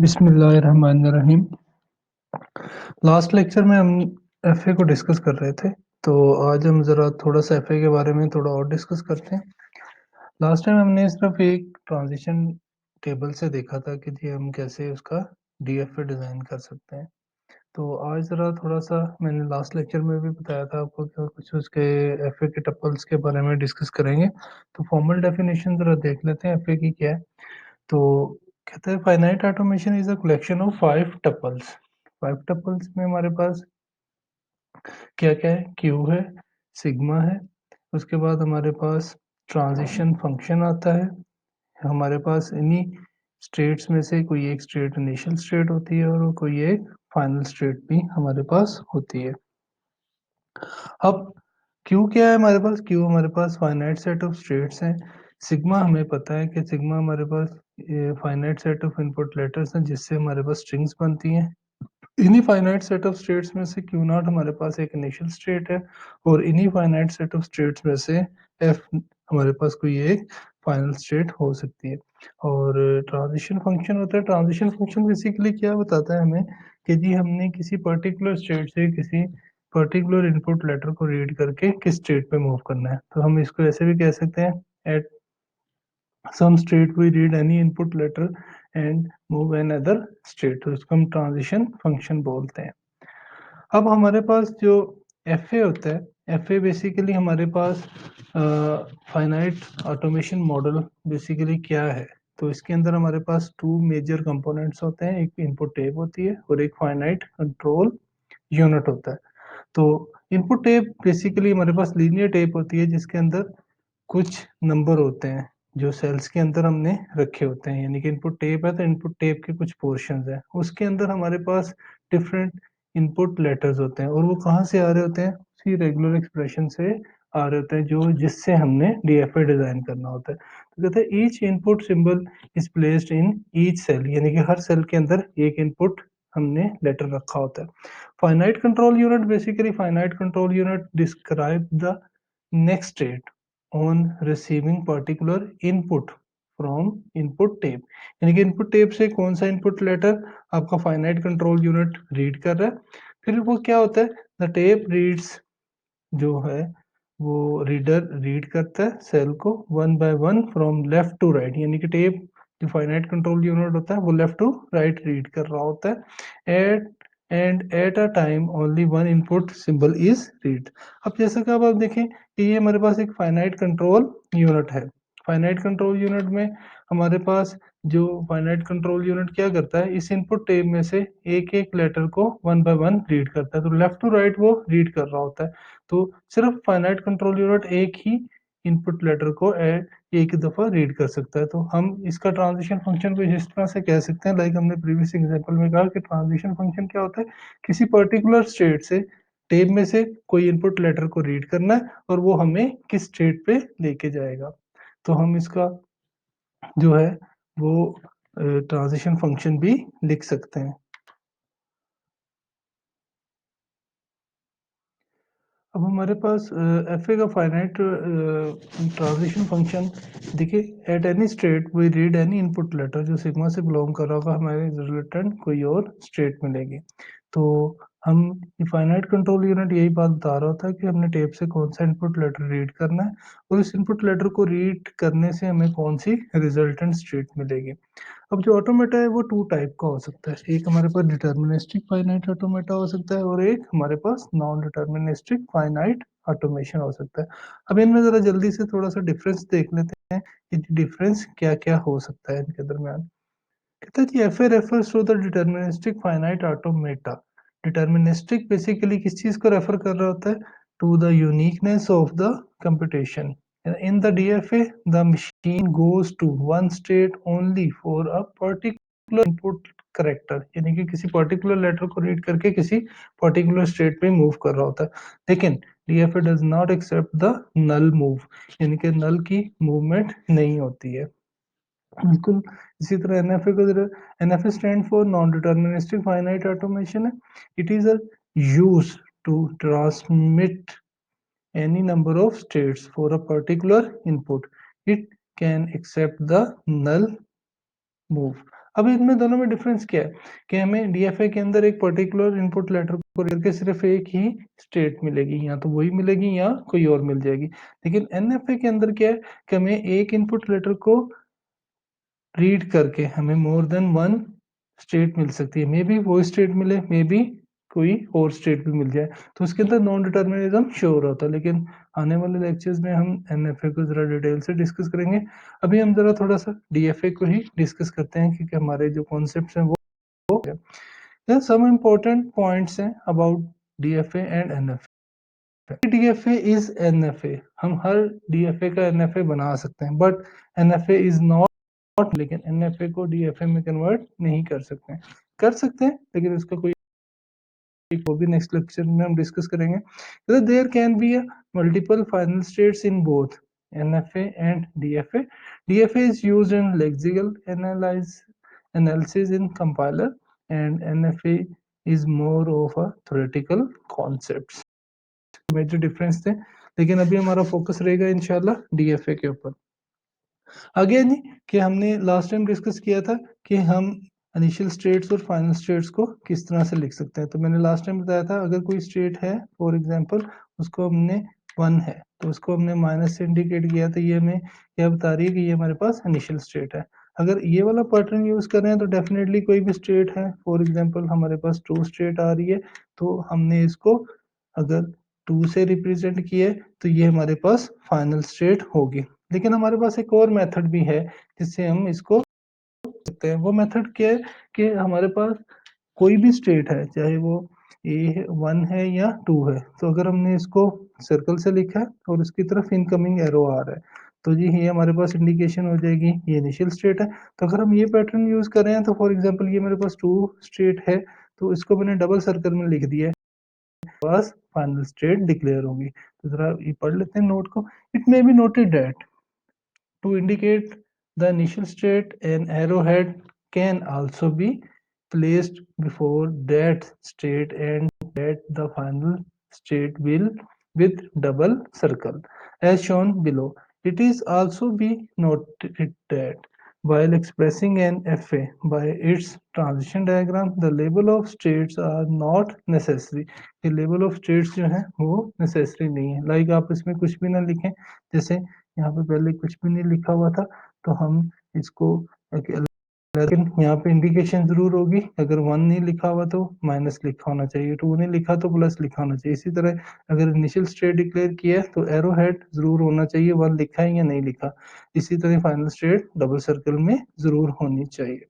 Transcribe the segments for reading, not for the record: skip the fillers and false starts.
बिस्मिल्लाहिर्रहमानिर्रहीम। Last lecture में हम एफए को डिस्कस कर रहे थे, तो आज हम ज़रा थोड़ा-सा एफए के बारे में थोड़ा और डिस्कस करते हैं। लास्ट टाइम हमने सिर्फ एक ट्रांज़िशन टेबल से देखा था कि जी हम कैसे उसका डीएफए डिज़ाइन कर सकते हैं। तो आज ज़रा थोड़ा-सा मैंने लास्ट लेक्चर में भी बताया था आपको कि कुछ उसके एफए के टपल्स के बारे में डिस्कस करेंगे। तो फॉर्मल डेफिनिशन ज़रा देख लेते हैं एफए की क्या है। तो कहते हैं finite automation is a collection of 5 tuples. 5 tuples में हमारे पास क्या-क्या है? क्यू है, सिग्मा है, उसके बाद हमारे पास ट्रांज़िशन फंक्शन आता है, हमारे पास इन्हीं स्टेट्स में से कोई एक स्टेट इनिशियल स्टेट होती है और कोई एक फाइनल स्टेट भी हमारे पास होती है। अब क्यू क्या है हमारे पास? क्यू हमारे पास फाइनाइट सेट ऑफ स्टेट्स हैं। सिग्मा हमें पता है कि सिग्मा हमारे पास finite set of input letters हैं जिससे हमारे पास स्ट्रिंग्स बनती हैं। इन्हीं फाइनाइट सेट ऑफ स्टेट्स में से क्यू नॉट हमारे पास एक इनिशियल स्टेट है और इन्हीं फाइनाइट सेट ऑफ स्टेट्स में से एफ हमारे पास कोई एक फाइनल स्टेट हो सकती है। और ट्रांजिशन फंक्शन होता है। ट्रांजिशन फंक्शन बेसिकली क्या बताता है हमें कि जी हमने किसी पर्टिकुलर स्टेट से किसी पर्टिकुलर इनपुट लेटर को रीड करके किस स्टेट पे मूव करना है। तो हम इसको ऐसे भी कह सकते हैं, at some state we read any input letter and move another state, तो इसको हम ट्रांजिशन फंक्शन बोलते हैं। अब हमारे पास जो एफए होता है, एफए बेसिकली हमारे पास फाइनाइट ऑटोमेशन मॉडल बेसिकली क्या है। तो इसके अंदर हमारे पास टू मेजर कंपोनेंट्स होते हैं, एक इनपुट टेप होती है और एक फाइनाइट कंट्रोल यूनिट होता है। तो इनपुट टेप बेसिकली हमारे पास लीनियर टेप होती है जिसके अंदर कुछ नंबर होते हैं जो सेल्स के अंदर हमने रखे होते हैं, यानी कि इनपुट टेप है तो इनपुट टेप के कुछ पोर्शंस हैं, उसके अंदर हमारे पास डिफरेंट इनपुट लेटर्स होते हैं और वो कहाँ से आ रहे होते हैं, उसी रेगुलर एक्सप्रेशन से आ रहे होते हैं जो जिससे हमने डीएफए डिजाइन करना होता है। तो कहते हैं each input symbol is placed in each cell, यानी कि हर सेल के अंदर एक इनपुट हमने लेटर रखा होता है। Finite control unit basically finite control unit describe the next state on receiving particular input from input tape, यानी कि इनपुट टेप से कौन सा इनपुट लेटर आपका फाइनाइट कंट्रोल यूनिट रीड कर रहा है। फिर वो क्या होता है, द टेप रीड्स जो है वो रीडर रीड करता है सेल को one by one from left to right, यानी कि टेप जो फाइनाइट कंट्रोल यूनिट होता है वो लेफ्ट टू राइट रीड कर रहा होता है। At a time only one input symbol is read. अब जैसा कि अब आप देखें कि ये हमारे पास एक फाइनाइट कंट्रोल यूनिट है। फाइनाइट कंट्रोल यूनिट में हमारे पास जो फाइनाइट कंट्रोल यूनिट क्या करता है, इस इनपुट टेब में से एक एक लेटर को वन बाय वन रीड करता है, तो लेफ्ट टू राइट वो रीड कर रहा होता है। तो सिर्फ फाइनाइट कंट्रोल यूनिट एक ही इनपुट लेटर को एक दफा रीड कर सकता है। तो हम इसका ट्रांजिशन फंक्शन को इस तरह से कह सकते हैं, लाइक हमने प्रीवियस एग्जांपल में कहा कि ट्रांजिशन फंक्शन क्या होता है, किसी पर्टिकुलर स्टेट से टेब में से कोई इनपुट लेटर को रीड करना है और वो हमें किस स्टेट पे लेके जाएगा। तो हम इसका जो है वो ट्रांजिशन फंक्शन भी लिख सकते हैं। अब हमारे पास एफ ए का फाइनाइट ट्रांजिशन फंक्शन देखिए, at any state we read any input letter जो सिग्मा से बिलोंग कर रहा होगा, हमारे रिजल्टेंट कोई और स्टेट मिलेगी। तो हम फाइनाइट कंट्रोल यूनिट यही बात बता रहा होता है कि हमने टेप से कौन सा इनपुट लेटर रीड करना है और इस इनपुट लेटर को रीड करने से हमें कौन सी रिजल्टेंट स्टेट मिलेगी। अब जो ऑटोमेटा है वो टू टाइप का हो सकता है, एक हमारे पास डिटर्मिनिस्टिक फाइनाइट ऑटोमेटा हो सकता है और एक हमारे पास नॉन डिटर्मिनिस्टिक फाइनाइट ऑटोमेशन हो सकता है। अब इनमें जरा जल्दी से थोड़ा सा डिफरेंस देख लेते हैं कि डिफरेंस क्या क्या हो सकता है इनके दरमियान। कहता है कि F A refers to the deterministic finite automata. Deterministic basically किस चीज को रेफर कर रहा होता है, to the uniqueness of the computation. In the DFA, the machine goes to one state only for a particular input character, यानी कि किसी पर्टिकुलर लेटर को रीड करके किसी पर्टिकुलर स्टेट पे मूव कर रहा होता है। लेकिन DFA does not accept the null move, यानी कि नल की मूवमेंट नहीं होती है। बिल्कुल इसी तरह एनएफए को NFA stand for non deterministic finite automation है। It is a use to transmit any number of states for a particular input. It can accept the null move. अब इनमें दोनों में डिफरेंस क्या है कि हमें डीएफए के अंदर एक पर्टिकुलर इनपुट लेटर को करके सिर्फ एक ही स्टेट मिलेगी, या तो वही मिलेगी या कोई और मिल जाएगी। लेकिन एनएफए के अंदर क्या है कि हमें एक इनपुट लेटर को रीड करके हमें मोर देन वन स्टेट मिल सकती है। मे बी वो स्टेट मिले, मे बी कोई और स्टेट भी मिल जाए, तो उसके अंदर नॉन डिटर्मिनिज्म श्योर होता है। लेकिन आने वाले लेक्चर्स में हम एनएफए को जरा डिटेल से डिस्कस करेंगे। अभी हम जरा थोड़ा सा डीएफए को ही डिस्कस करते हैं, क्योंकि हमारे जो कॉन्सेप्ट्स हैं वो है। सम इम्पोर्टेंट पॉइंट्स हैं about DFA and NFA. DFA is NFA, हम हर डीएफए का एनएफए बना सकते हैं, बट एनएफए इज नॉट, लेकिन एनएफए को डीएफए में कन्वर्ट नहीं कर सकते हैं। कर सकते हैं लेकिन उसका कोई, वो भी नेक्स्ट लेक्चर में हम डिस्कस करेंगे। There can be multiple final states in both NFA and DFA. DFA is used in lexical analysis in compiler, and NFA is more of a theoretical concepts। Major difference थे, लेकिन अभी हमारा focus रहेगा इंशाल्लाह DFA के ऊपर। Again ही कि हमने लास्ट टाइम डिस्कस किया था कि हम इनिशियल स्टेट्स और फाइनल स्टेट्स को किस तरह से लिख सकते हैं। तो मैंने लास्ट टाइम बताया था, अगर कोई स्टेट है फॉर एग्जांपल उसको हमने वन है तो उसको हमने माइनस से इंडिकेट किया, तो ये हमें क्या बता रही है कि ये हमारे पास इनिशियल स्टेट है। अगर ये वाला पैटर्न यूज कर रहे हैं तो डेफिनेटली कोई भी स्टेट है, फॉर एग्जांपल हमारे पास टू स्टेट आ रही है, तो हमने इसको अगर टू से रिप्रेजेंट किए तो ये हमारे पास फाइनल स्टेट होगी। लेकिन हमारे पास एक और मेथड भी है जिससे हम इसको सकते हैं। वो मेथड क्या है कि हमारे पास कोई भी स्टेट है, चाहे वो ए वन है या टू है, तो अगर हमने इसको सर्कल से लिखा है और उसकी तरफ इनकमिंग एरो आ रहा है, तो जी ये हमारे पास इंडिकेशन हो जाएगी ये इनिशियल स्टेट है। तो अगर हम ये पैटर्न यूज कर रहे हैं, तो फॉर एग्जांपल ये मेरे पास टू स्टेट है, तो इसको मैंने डबल सर्कल में लिख दिया है, पास फाइनल स्टेट डिक्लेयर होगी। तो जरा ये पढ़ लेते हैं नोट को। It may be noted that to indicate the initial state, an arrowhead can also be placed before that state and that the final state will with double circle as shown below. It is also be noted that while expressing an FA by its transition diagram, the label of states are not necessary। ये level of states जो है वो necessary नहीं है। Like आप इसमें कुछ भी ना लिखें, जैसे यहाँ पे पहले कुछ भी नहीं लिखा हुआ था, तो हम इसको लेकिन यहाँ पे इंडिकेशन जरूर होगी। अगर वन नहीं लिखा हुआ तो माइनस लिखा होना चाहिए, टू नहीं लिखा तो प्लस लिखा होना चाहिए। इसी तरह अगर इनिशियल स्टेट डिक्लेयर किया है तो एरो हेड जरूर होना चाहिए, वन लिखा है या नहीं लिखा। इसी तरह फाइनल स्टेट डबल सर्कल में जरूर होनी चाहिए।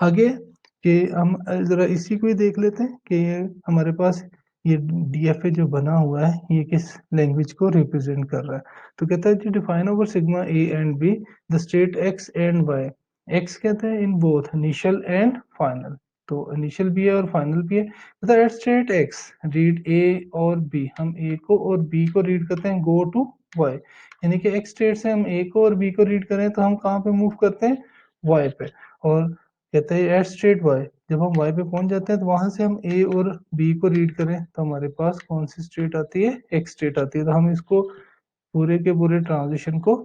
आगे कि हम जरा इसी को ही देख लेते हैं कि ये हमारे पास ये डीएफए जो बना हुआ है ये किस लैंग्वेज को रिप्रेजेंट कर रहा है। तो कहता है define over sigma A and B the state X and Y. X कहते हैं in both initial and final, तो इनिशियल भी है और फाइनल भी है। कहता है at state X read A और बी, हम ए को और बी को रीड करते हैं गो टू वाई। यानी कि एक्स स्टेट से हम ए को और बी को रीड करें तो हम कहाँ पे मूव करते हैं, वाई पे। और कहते हैं एट स्टेट वाई, जब हम वाई पे पहुंच जाते हैं तो वहां से हम ए और बी को रीड करें तो हमारे पास कौन सी स्टेट आती है, एक्स स्टेट आती है। तो हम इसको पूरे के पूरे ट्रांजिशन को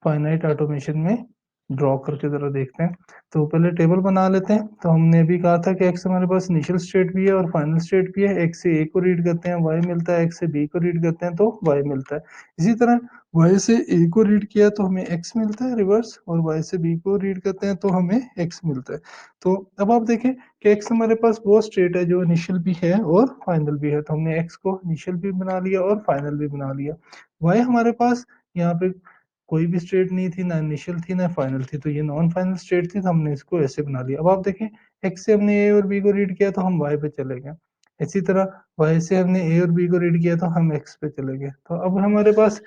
फाइनाइट ऑटोमेशन में ड्रॉ करके जरा देखते हैं। तो पहले टेबल बना लेते हैं। तो हमने भी कहा था कि एक्स हमारे पास इनिशियल स्टेट भी है और फाइनल स्टेट भी है। एक्स से ए को रीड करते हैं वाई मिलता है, एक्स से बी को रीड करते हैं तो वाई मिलता है। इसी तरह वाई से ए को रीड किया तो हमें एक्स मिलता है रिवर्स, और वाई से बी को रीड करते हैं तो हमें एक्स मिलता है। तो अब आप देखें कि एक्स हमारे पास वो स्टेट है जो इनिशियल भी है और फाइनल भी है, तो हमने एक्स को इनिशियल भी बना लिया और फाइनल भी बना लिया। वाई हमारे पास यहाँ पे कोई भी स्टेट नहीं थी, ना इनिशियल थी ना फाइनल थी, तो ये नॉन फाइनल स्टेट थी, तो हमने इसको ऐसे बना लिया। अब आप देखें एक्स से हमने ए और बी को रीड किया तो हम वाई पे चले गए, इसी तरह वाई से हमने ए और बी को रीड किया तो हम एक्स पे चले गए। तो अब हमारे पास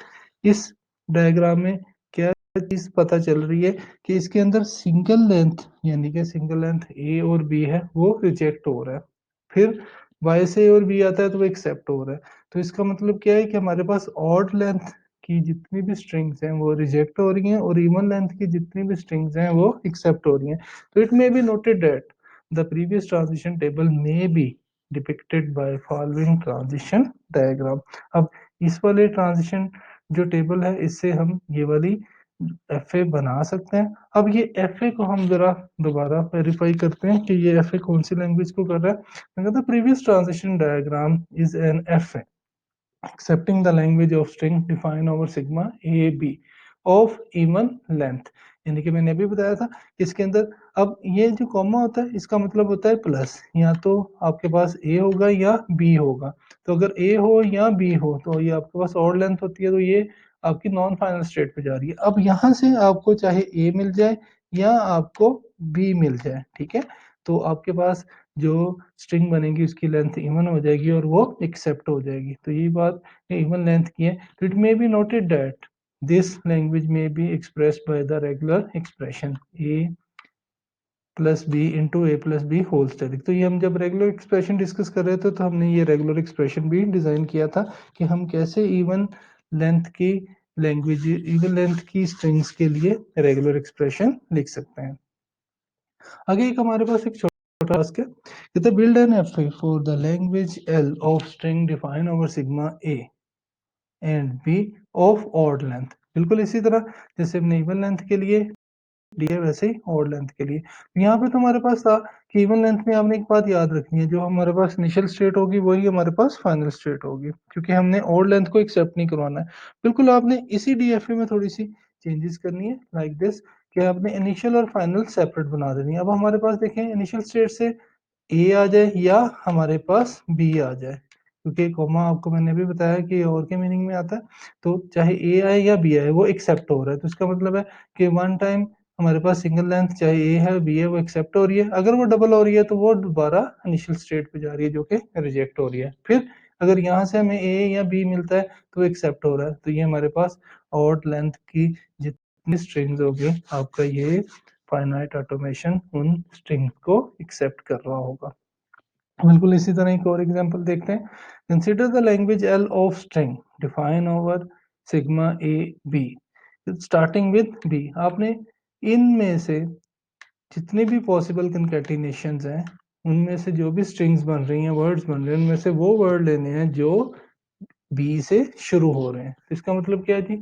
इस डायग्राम में क्या चीज पता चल रही है कि इसके अंदर सिंगल लेंथ, यानी कि सिंगल लेंथ ए और बी है वो रिजेक्ट हो रहा है, फिर वाई से ए और बी आता है तो वो एक्सेप्ट हो रहा है। तो इसका मतलब क्या है कि हमारे पास ऑड लेंथ की जितनी भी स्ट्रिंग्स हैं वो रिजेक्ट हो रही हैं और इवन लेंथ की जितनी भी स्ट्रिंग्स हैं वो एक्सेप्ट हो रही हैं। तो it may be noted that the previous transition table may be depicted by following transition diagram. अब इस वाले ट्रांजिशन जो टेबल है इससे हम ये वाली एफ बना सकते हैं। अब ये एफ को हम जरा दोबारा वेरीफाई करते हैं कि ये एफ कौन सी लैंग्वेज को कर रहा है। The previous transition diagram is an F accepting the language of string define over sigma a b of even length। यानी कि मैंने अभी बताया था कि इसके अंदर अब ये जो कॉमा होता है इसका मतलब होता है प्लस, या तो आपके पास ए होगा या बी होगा। तो अगर ए हो या बी हो तो ये आपके पास ऑड लेंथ होती है, तो ये आपकी नॉन फाइनल स्टेट पे जा रही है। अब यहाँ से आपको चाहे ए मिल जाए या आपको बी मिल जाए, ठीक है, तो आपके पास जो स्ट्रिंग बनेगी उसकी लेंथ इवन हो जाएगी और वो एक्सेप्ट हो जाएगी। तो ये बात इवन लेंथ की है। तो it may be noted that this language may be expressed by the regular expression a plus b into a plus b whole square. तो ये हम जब रेगुलर एक्सप्रेशन डिस्कस कर रहे थे तो हमने ये रेगुलर एक्सप्रेशन भी डिजाइन किया था कि हम कैसे इवन लेंथ की लैंग्वेज, इवन लेंथ की स्ट्रिंग्स के लिए रेगुलर एक्सप्रेशन लिख सकते हैं। आगे एक हमारे पास एक छोटा टास्क है, कहते build an F for the language L of string define over sigma A and B of odd length. बिल्कुल इसी तरह जैसे हमने इवन लेंथ के लिए दिया वैसे ही ऑड लेंथ के लिए। यहाँ पे तो हमारे पास था कि इवन लेंथ में आपने एक बात याद रखनी है, जो हमारे पास इनिशियल स्टेट होगी वही हमारे पास फाइनल स्टेट होगी, क्योंकि हमने ऑड लेंथ को एक्सेप्ट नहीं करवाना है। बिल्कुल आपने इसी डीएफए में थोड़ी सी चेंजेस करनी है लाइक दिस, कि आपने इनिशियल और फाइनल सेपरेट बना देनी है। अब हमारे पास देखें इनिशियल स्टेट से ए आ जाए या हमारे पास बी आ जाए, क्योंकि कॉमा आपको मैंने भी बताया कि और के मीनिंग में आता है। तो चाहे ए आए या बी आए वो एक्सेप्ट हो रहा है, तो इसका मतलब है कि वन टाइम हमारे पास सिंगल लेंथ चाहे ए है बी है वो एक्सेप्ट हो रही है। अगर वो डबल हो रही है तो वो दोबारा इनिशियल स्टेट पे जा रही है जो कि रिजेक्ट हो रही है। फिर अगर यहाँ से हमें ए या बी मिलता है तो एक्सेप्ट हो रहा है। तो ये हमारे पास ऑड लेंथ की जितनी स्ट्रिंग्स होगी आपका ये फाइनाइट ऑटोमेशन उन स्ट्रिंग्स को एक्सेप्ट कर रहा होगा। बिल्कुल इसी तरह एक और एग्जांपल देखते हैं। Consider the language L of string define over sigma A B starting with B. आपने इनमें से जितने भी पॉसिबल कंकैटिनेशंस हैं उनमें से जो भी स्ट्रिंग्स बन रही हैं, वर्ड्स बन रहे हैं, उनमें से वो वर्ड लेने हैं जो बी से शुरू हो रहे हैं। तो इसका मतलब क्या है जी,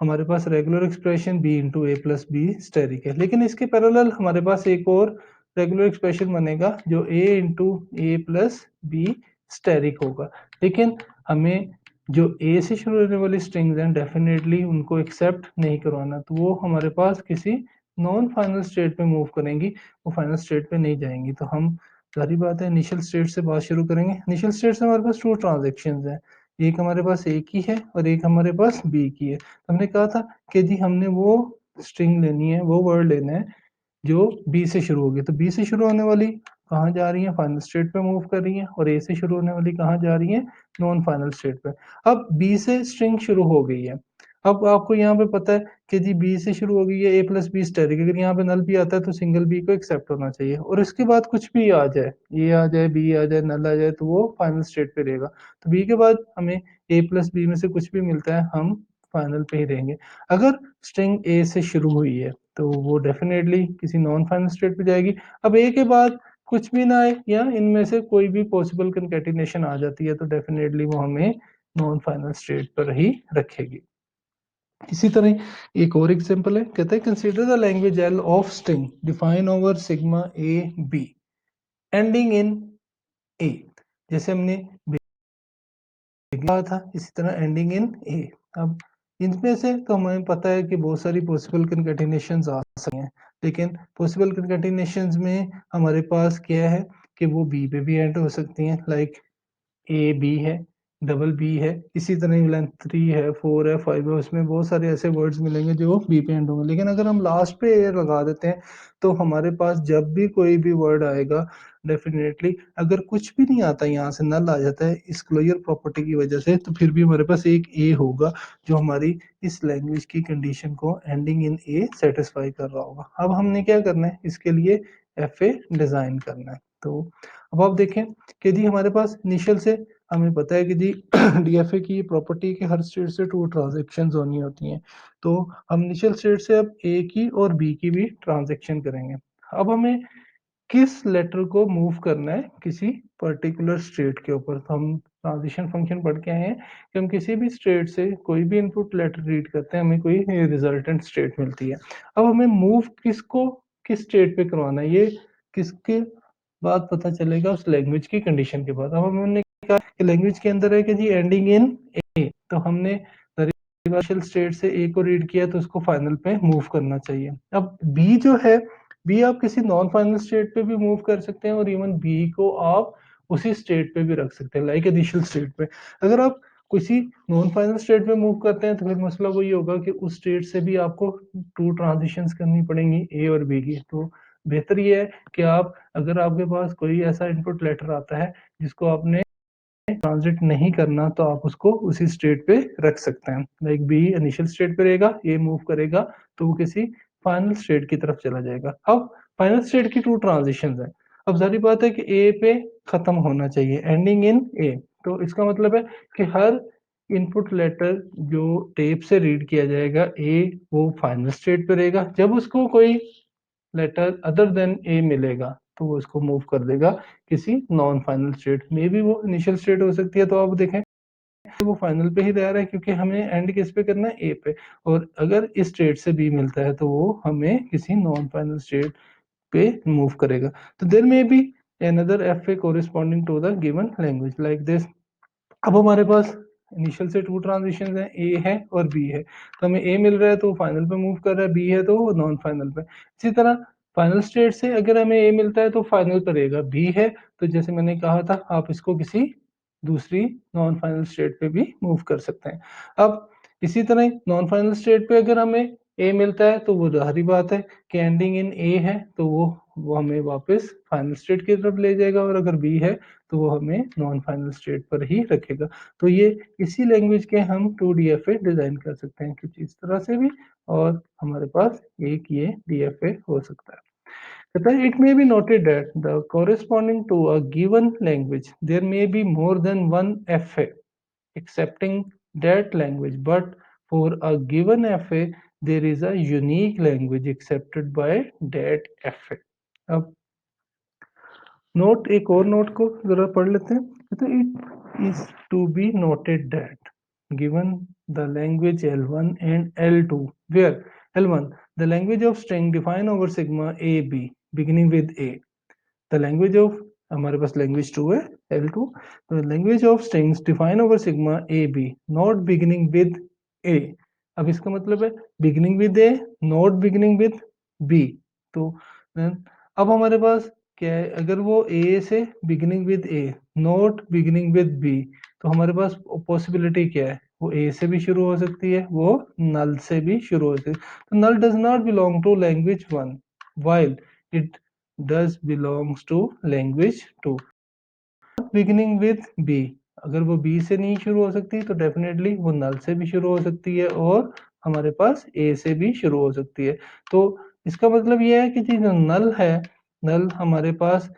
हमारे पास regular expression B into a plus b steric है, लेकिन इसके पैरेलल हमारे पास एक और रेगुलर एक्सप्रेशन बनेगा जो ए into a plus b steric होगा। लेकिन हमें जो ए से शुरू होने वाली स्ट्रिंग्स हैं डेफिनेटली उनको एक्सेप्ट नहीं करवाना, तो वो हमारे पास किसी नॉन फाइनल स्टेट पे मूव करेंगी, वो फाइनल स्टेट पे नहीं जाएंगी। तो हम सारी बात है इनिशियल स्टेट से बात शुरू करेंगे। इनिशियल स्टेट से हमारे पास टू ट्रांजेक्शन है, एक हमारे पास ए की है और एक हमारे पास बी की है। हमने कहा था कि जी हमने वो स्ट्रिंग लेनी है, वो वर्ड लेना है जो बी से शुरू होगी। तो बी से शुरू होने वाली कहाँ जा रही है, फाइनल स्टेट पे मूव कर रही है, और ए से शुरू होने वाली कहाँ जा रही है, नॉन फाइनल स्टेट पे। अब बी से स्ट्रिंग शुरू हो गई है। अब आपको यहाँ पे पता है कि जी बी से शुरू हो गई है, ए प्लस बी स्टेरिक, अगर यहाँ पे नल भी आता है तो सिंगल बी को एक्सेप्ट होना चाहिए, और इसके बाद कुछ भी आ जाए, ए आ जाए बी आ जाए नल आ जाए, तो वो फाइनल स्टेट पे रहेगा। तो बी के बाद हमें ए प्लस बी में से कुछ भी मिलता है हम फाइनल पे ही रहेंगे। अगर स्ट्रिंग ए से शुरू हुई है तो वो डेफिनेटली किसी नॉन फाइनल स्टेट पे जाएगी। अब ए के बाद कुछ भी ना आए या इनमें से कोई भी पॉसिबल कंकैटिनेशन आ जाती है तो डेफिनेटली वो हमें नॉन फाइनल स्टेट पर ही रखेगी। इसी तरह एक और एग्जांपल है, कहते हैं consider the language L of string define over sigma A b ending in a. जैसे हमने कहा था इसी तरह एंडिंग इन ए। अब इनमें से तो हमें पता है कि बहुत सारी पॉसिबल कंकैटिनेशंस आ सकती हैं, लेकिन पॉसिबल कंकैटिनेशंस में हमारे पास क्या है कि वो बी पे भी एंड हो सकती हैं, लाइक ए बी है, डबल बी है, इसी तरह लेंथ 3 है, 4 है, 5 है, उसमें बहुत सारे ऐसे वर्ड्स मिलेंगे जो बी पे एंड होंगे। लेकिन अगर हम लास्ट पे ए लगा देते हैं तो हमारे पास जब भी कोई भी वर्ड आएगा डेफिनेटली अगर कुछ भी नहीं आता यहाँ से नल आ जाता है इस क्लोजर प्रॉपर्टी की वजह से, तो फिर भी हमारे पास एक ए होगा जो हमारी इस लैंग्वेज की कंडीशन को एंडिंग इन ए सेटिस्फाई कर रहा होगा। अब हमने क्या करना है, इसके लिए एफ ए डिजाइन करना है। तो अब आप देखें कि जी हमारे पास इनिशियल से हमें पता है कि जी डीएफए की प्रॉपर्टी के हर स्टेट से टू ट्रांजेक्शन होनी होती हैं। तो हम इनिशियल स्टेट से अब ए की और बी की भी ट्रांजेक्शन करेंगे। अब हमें किस लेटर को मूव करना है किसी पर्टिकुलर स्टेट के ऊपर। तो हम ट्रांजिशन फंक्शन पढ़ के आए हैं कि हम किसी भी स्टेट से कोई भी इनपुट लेटर रीड करते हैं, हमें कोई रिजल्टेंट स्टेट मिलती है। अब हमें मूव किसको किस स्टेट पे करवाना है, ये किसके बाद पता चलेगा, उस लैंग्वेज की कंडीशन के बाद। अब हमने कहा कि लैंग्वेज के अंदर है कि जी एंडिंग इन ए, तो हमने इनिशियल स्टेट से ए को रीड किया तो उसको फाइनल पे मूव करना चाहिए। अब बी जो है, बी आप किसी नॉन फाइनल स्टेट पे भी मूव कर सकते हैं और इवन बी को आप उसी स्टेट पे भी रख सकते हैं, लाइक इनिशियल स्टेट पे। अगर आप किसी नॉन फाइनल स्टेट पे मूव करते हैं तो फिर मसला वही होगा कि उस स्टेट से भी आपको टू ट्रांजिशंस करनी पड़ेंगी ए और बी की। तो बेहतर ये है कि आप, अगर आपके पास कोई ऐसा इनपुट लेटर आता है जिसको आपने ट्रांजिट नहीं करना, तो आप उसको उसी स्टेट पे रख सकते हैं। लाइक बी इनिशियल स्टेट पे रहेगा, ए मूव करेगा तो वो किसी फाइनल स्टेट की तरफ चला जाएगा। अब फाइनल स्टेट की टू ट्रांजिशन है। अब सारी बात है कि ए पे खत्म होना चाहिए, एंडिंग इन ए। तो इसका मतलब है कि हर इनपुट लेटर जो टेप से रीड किया जाएगा ए, वो फाइनल स्टेट पे रहेगा। जब उसको कोई लेटर अदर देन ए मिलेगा तो वो इसको मूव कर देगा किसी नॉन फाइनल स्टेट में। भी वो इनिशियल स्टेट हो सकती है, तो आप देखें वो फाइनल पे ही रह रहा है क्योंकि हमें एंड किस पे करना है, ए पे। और अगर इस स्टेट से बी मिलता है तो वो हमें किसी नॉन फाइनल स्टेट पे मूव करेगा। तो देयर में B another fa corresponding to the given language like this। अब हमारे पास इनिशियल से टू ट्रांजिशन है, ए है और बी है। तो हमें ए मिल रहा है तो फाइनल पे मूव कर रहा है, बी है तो नॉन फाइनल पे। इसी तरह फाइनल स्टेट से अगर हमें ए मिलता है तो फाइनल पे रहेगा, बी है तो जैसे मैंने कहा था आप इसको किसी दूसरी नॉन फाइनल स्टेट पे भी मूव कर सकते हैं। अब इसी तरह नॉन फाइनल स्टेट पे अगर हमें ए मिलता है तो वो जाहिर बात है कि एंडिंग इन ए है, तो वो हमें वापस फाइनल स्टेट की तरफ ले जाएगा, और अगर बी है तो वो हमें नॉन फाइनल स्टेट पर ही रखेगा। तो ये इसी लैंग्वेज के हम 2DFA डिजाइन कर सकते हैं कुछ इस तरह से भी, और हमारे पास एक ये DFA हो सकता है। कहता है it may be noted that the corresponding to a given language there may be more than one FA accepting that language, but for a given FA there is a unique language accepted by that FA। अब note, एक और note को जरा पढ़ लेते हैं। तो it is to be noted that given the language L1 and L2 where L1 the language of string define over sigma A B beginning with a, the language of, हमारे पास लैंग्वेज 2 है L2, तो language of strings define over sigma A b not beginning with a. अब इसका मतलब है beginning with A, not beginning with B. तो then, अब हमारे पास क्या है, अगर वो ए से beginning with A, not beginning with B, तो हमारे पास पॉसिबिलिटी क्या है, वो ए से भी शुरू हो सकती है, वो नल से भी शुरू हो सकती है। तो null does not belong to language 1 while it does belongs to language 2। Beginning with b, अगर वो बी से नहीं शुरू हो सकती तो डेफिनेटली वो नल से भी शुरू हो सकती है और हमारे पास ए से भी शुरू हो सकती है। तो इसका मतलब ये है कि जो नल है, नल हमारे पास,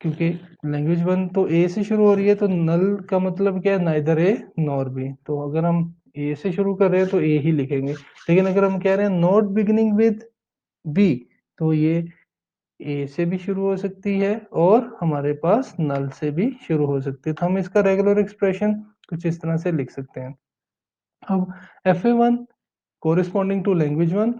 क्योंकि लैंग्वेज 1 तो ए से शुरू हो रही है, तो नल का मतलब क्या है, नाइदर ए नॉर बी। तो अगर हम ए से शुरू कर रहे हैं तो ए ही लिखेंगे, लेकिन अगर हम कह रहे हैं नॉट बिगिनिंग विद बी, तो ये ए से भी शुरू हो सकती है और हमारे पास नल से भी शुरू हो सकती है। तो हम इसका रेगुलर एक्सप्रेशन कुछ इस तरह से लिख सकते हैं। अब FA1 corresponding to language one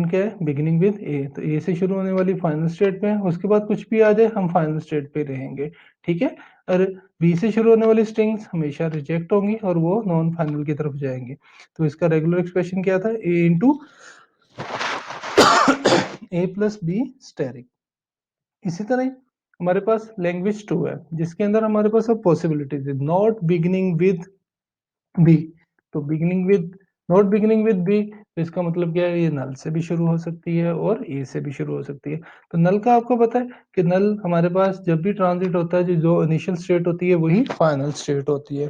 क्या है, बिगिनिंग विद ए, तो ए से शुरू होने वाली फाइनल स्टेट पे है, उसके बाद कुछ भी आ जाए हम फाइनल स्टेट पे रहेंगे, ठीक है। और बी से शुरू होने वाली स्ट्रिंग्स हमेशा रिजेक्ट होंगी और वो नॉन फाइनल की तरफ जाएंगे। तो इसका रेगुलर एक्सप्रेशन क्या था, ए into a plus b steric. इसी तरह हमारे पास लैंग्वेज 2 है जिसके अंदर हमारे पास अब पॉसिबिलिटीज है, नॉट बिगिनिंग विद बी। तो beginning with, not beginning with B, तो इसका मतलब क्या है, ये नल से भी शुरू हो सकती है और ए से भी शुरू हो सकती है। तो नल का आपको पता है कि नल हमारे पास जब भी ट्रांजिट होता है, जो इनिशियल स्टेट होती है वही फाइनल स्टेट होती है।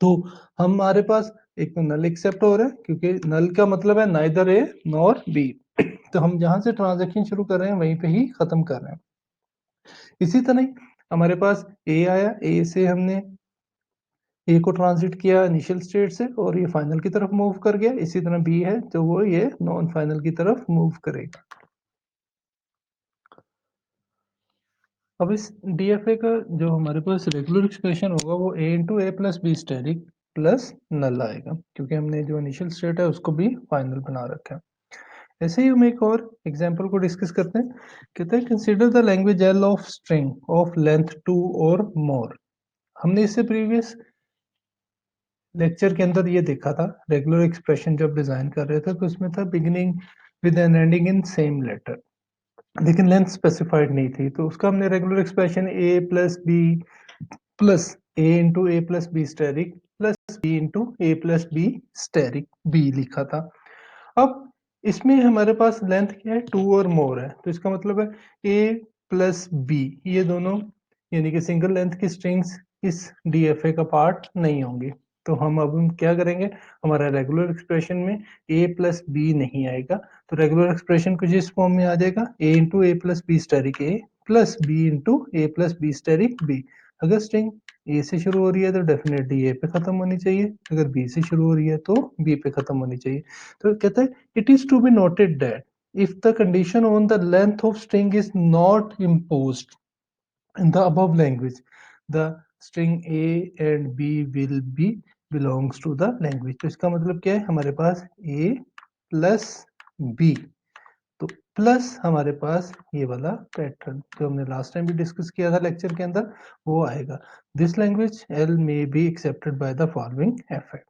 तो हमारे पास एक तो नल एक्सेप्ट हो रहा है क्योंकि नल का मतलब है नाइदर ए नॉर बी। तो हम जहां से ट्रांजेक्शन शुरू कर रहे हैं वहीं पे ही खत्म कर रहे हैं। इसी तरह हमारे पास ए आया, ए से हमने ए को ट्रांजिट किया इनिशियल स्टेट से और ये फाइनल की तरफ मूव कर गया। इसी तरह बी है तो वो ये नॉन फाइनल की तरफ मूव करेगा। अब इस डीएफए का जो हमारे पास रेगुलर एक्सप्रेशन होगा वो ए into a plus b asterisk plus नल आएगा, क्योंकि हमने जो इनिशियल स्टेट है उसको भी फाइनल बना रखा है। ऐसे ही हम एक और एग्जांपल को डिस्कस करते हैं। कहते हैं consider the language L of string of length 2 और मोर। हमने इससे प्रीवियस लेक्चर के अंदर ये देखा था, रेगुलर एक्सप्रेशन जब डिजाइन कर रहे थे तो उसमें था beginning with an ending in same letter, लेकिन लेंथ स्पेसिफाइड नहीं थी, तो उसका हमने regular expression a plus b plus a into a plus b asterisk plus b into a plus b asterisk b लिखा था। अब इसमें हमारे पास लेंथ क्या है, 2 और मोर है, तो इसका मतलब है ए प्लस बी, ये दोनों यानी कि सिंगल लेंथ की स्ट्रिंग्स इस डीएफए का पार्ट नहीं होंगी। तो हम क्या करेंगे, हमारा रेगुलर एक्सप्रेशन में ए प्लस बी नहीं आएगा, तो रेगुलर एक्सप्रेशन कुछ इस फॉर्म में आ जाएगा, ए into a plus b steric A plus b into a plus b asterisk B. अगर स्ट्रिंग ए से शुरू हो रही है तो डेफिनेटली ए पे खत्म होनी चाहिए, अगर बी से शुरू हो रही है तो बी पे खत्म होनी चाहिए। तो कहता है it is to be noted that if the condition on the length of string is not imposed in the above language, the string a and b will be belongs to the language। तो इसका मतलब क्या है, हमारे पास a plus b, तो plus हमारे पास ये वाला पैटर्न जो हमने लास्ट टाइम भी डिस्कस किया था लेक्चर के अंदर वो आएगा। This language L may be accepted by the following effort.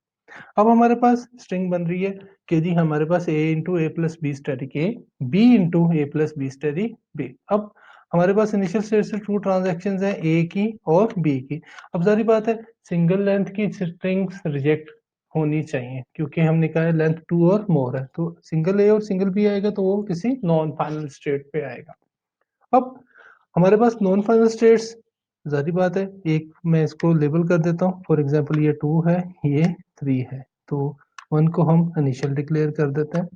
अब हमारे पास स्ट्रिंग बन रही है कि जी हमारे पास a into a plus B static A, b into a plus B static b। अब हमारे पास इनिशियल स्टेट से टू ट्रांजैक्शंस हैं, a की और b की। अब सारी बात है सिंगल लेंथ की स्ट्रिंग्स रिजेक्ट होनी चाहिए, क्योंकि हमने कहा है लेंथ 2 और मोर है, तो सिंगल a और सिंगल b आएगा तो वो किसी नॉन फाइनल स्टेट पे आएगा। अब हमारे पास नॉन फाइनल स्टेट्स, जारी बात है एक मैं इसको लेबल कर देता हूँ, फॉर एग्जांपल ये 2 है, ये 3 है, तो 1 को हम इनिशियल डिक्लेयर कर देते हैं।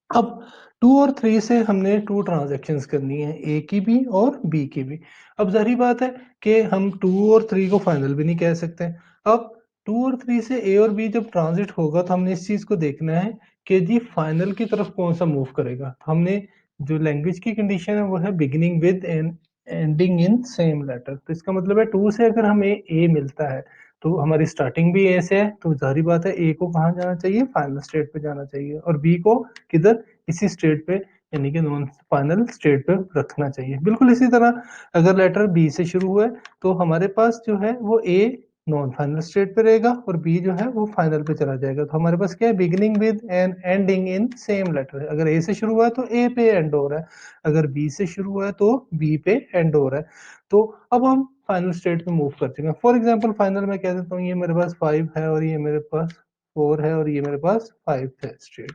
अब 2 और 3 से हमने टू ट्रांजैक्शंस करनी है, ए की भी और बी की भी। अब जारी बात है कि हम 2 और 3 को फाइनल भी नहीं कह सकते। अब 2 और 3 से ए और बी जब ट्रांजिट होगा तो हमने इस चीज को देखना है कि जी फाइनल की तरफ कौन सा मूव करेगा। तो हमने जो लैंग्वेज की कंडीशन है वो है beginning with and ending in same letter, तो इसका मतलब है 2 से अगर हमें ए मिलता है तो हमारी स्टार्टिंग भी ए से है, तो जारी बात है ए को कहाँ जाना चाहिए, फाइनल स्टेट पे जाना चाहिए, और बी को किधर, इसी स्टेट पे यानी कि नॉन फाइनल स्टेट पे रखना चाहिए। बिल्कुल इसी तरह अगर लेटर बी से शुरू हुआ है तो हमारे पास जो है वो ए नॉन फाइनल स्टेट पे रहेगा और बी जो है वो फाइनल पे चला जाएगा। तो हमारे पास क्या है, beginning with and ending in same letter है। अगर ए से शुरू हुआ है तो ए पे एंड हो रहा है, अगर बी से शुरू हुआ है तो बी पे एंड हो रहा है। तो अब हम फाइनल स्टेट पे मूव कर चुके हैं। फॉर एग्जाम्पल फाइनल में कह देता हूँ ये मेरे पास 5 है और ये मेरे पास 4 है और ये मेरे पास 5 है स्टेट।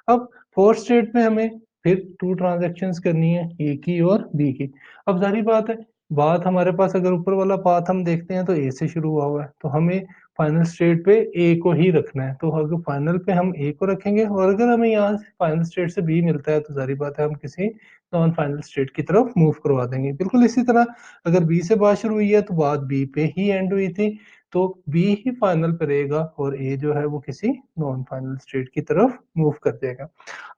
अब फोर्थ स्टेट में हमें फिर टू ट्रांजैक्शंस करनी है, ए की और बी की। अब जारी बात है, बात हमारे पास अगर ऊपर वाला पाथ हम देखते हैं तो ए से शुरू हुआ है, तो हमें फाइनल स्टेट पे ए को ही रखना है। तो अगर फाइनल पे हम ए को रखेंगे और अगर हमें यहाँ से फाइनल स्टेट से बी मिलता है तो जारी बात है हम किसी नॉन फाइनल स्टेट की तरफ मूव करवा देंगे। बिल्कुल इसी तरह अगर बी से बात शुरू हुई है तो बात बी पे ही एंड हुई थी, तो बी ही फाइनल पे रहेगा और ए जो है वो किसी नॉन फाइनल स्टेट की तरफ मूव कर जाएगा।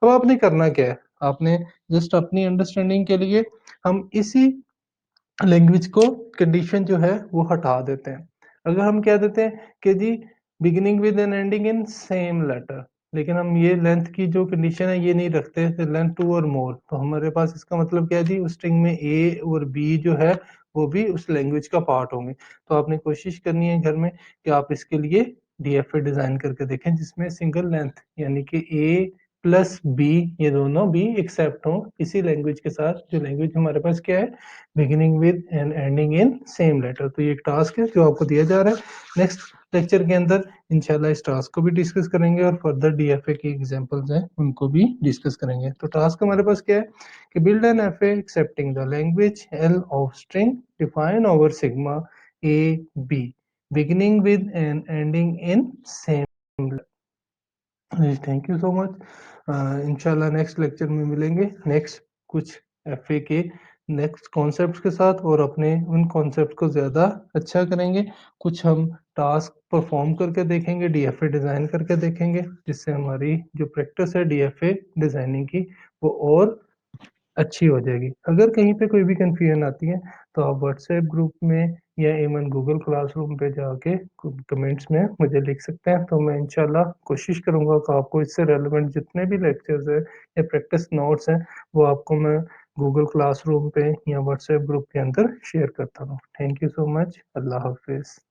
अब आपने करना क्या है, आपने जस्ट अपनी अंडरस्टैंडिंग के लिए हम इसी लैंग्वेज को कंडीशन जो है वो हटा देते हैं। अगर हम कह देते हैं कि जी beginning with and ending in same letter, लेकिन हम ये लेंथ की जो कंडीशन है ये नहीं रखते, लेंथ 2 और मोर, तो हमारे पास इसका मतलब क्या है जी, उस स्ट्रिंग में ए और बी जो है वो भी उस लैंग्वेज का पार्ट होंगे। तो आपने कोशिश करनी है घर में कि आप इसके लिए डीएफए डिजाइन करके देखें जिसमें सिंगल लेंथ यानी कि ए प्लस बी ये दोनों भी एक्सेप्ट हों इसी लैंग्वेज के साथ, जो लैंग्वेज हमारे पास क्या है, beginning with and ending in same letter. तो ये एक टास्क है जो आपको दिया जा रहा है। नेक्स्ट लेक्चर के अंदर इंशाल्लाह इस टास्क को भी डिस्कस करेंगे और फर्दर डीएफए की एग्जांपल्स हैं उनको भी डिस्कस करेंगे। तो टास्क हमारे पास क्या है कि build an FA accepting the language L of string define over sigma A B beginning with and ending in same. Thank you so much. इंशाल्लाह नेक्स्ट लेक्चर में मिलेंगे नेक्स्ट कुछ एफए के नेक्स्ट कॉन्सेप्ट्स के साथ और अपने उन कॉन्सेप्ट को ज़्यादा अच्छा करेंगे। कुछ हम टास्क परफॉर्म करके देखेंगे, डीएफए डिज़ाइन करके देखेंगे, जिससे हमारी जो प्रैक्टिस है डीएफए डिज़ाइनिंग की वो और अच्छी हो जाएगी। अगर कहीं पे कोई भी कन्फ्यूजन आती है, तो आप व्हाट्सएप ग्रुप में या इवन गूगल क्लासरूम पे जाके कमेंट्स में मुझे लिख सकते हैं, तो मैं इंशाल्लाह कोशिश करूँगा कि आपको इससे रेलेवेंट जितने भी लेक्चर्स हैं या प्रैक्टिस नोट्स हैं, वो आपको मैं गूगल क्लासरूम पे या व्हाट्सएप ग्रुप के अंदर शेयर करता रहूँ। Thank you so much. अल्लाह हाफ़िज़।